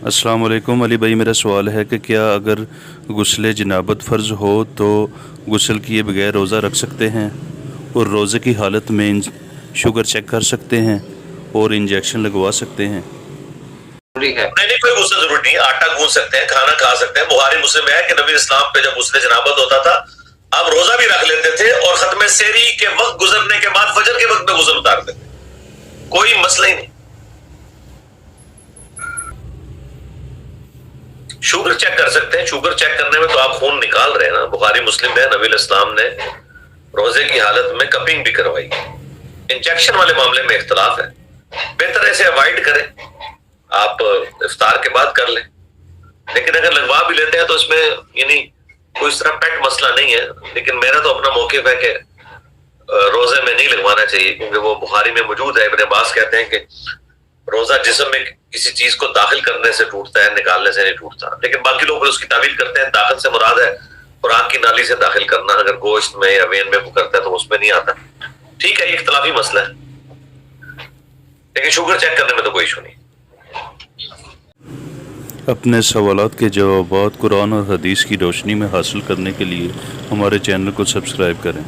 अस्सलाम वालेकुम अली भाई, मेरा सवाल है कि क्या अगर गुस्ल जनाबत फ़र्ज़ हो तो गुस्ल किए बगैर रोज़ा रख सकते हैं और रोज़े की हालत में शुगर चेक कर सकते हैं और इंजेक्शन लगवा सकते हैं? नहीं नहीं, कोई गुस्ल जरूरी नहीं है। आटा गूंद सकते हैं, खाना खा सकते हैं। बुखारी मुस्लिम में है कि नबी इस्लाम पे जब गुस्ल जनाबत होता था आप रोजा भी रख लेते थे और खत्म सेरी के वक्त गुजरने के बाद फजर के वक्त में गुस्ल उतारते थे, कोई मसला ही नहीं। शुगर चेक कर सकते हैं। शुगर चेक करने में तो आप खून निकाल रहे हैं ना। बुखारी मुस्लिम में नबी इस्लाम ने रोजे की हालत में कपिंग भी करवाई। इंजेक्शन वाले मामले में इख्तलाफ है, बेहतर ऐसे अवॉइड करें, आप इफ्तार के बाद कर लें। लेकिन अगर लगवा भी लेते हैं तो इसमें यानी कोई इस तरह पेट मसला नहीं है। लेकिन मेरा तो अपना मौक़िफ़ है कि रोजे में नहीं लगवाना चाहिए, क्योंकि वो बुखारी में मौजूद है। इब्न अब्बास कहते हैं कि रोजा जिस्म में किसी चीज को दाखिल करने से टूटता है, निकालने से नहीं टूटता। लेकिन बाकी लोग उसकी तावील करते हैं। दाखिल से मुराद है खुराक की नाली से दाखिल करना। अगर गोश्त में या वेन में करता है तो उसमें नहीं आता। ठीक है, ये इख्तलाफी मसला है, लेकिन शुगर चेक करने में तो कोई इशू नहीं। अपने सवालात के जवाबात कुरान और हदीस की रोशनी में हासिल करने के लिए हमारे चैनल को सब्सक्राइब करें।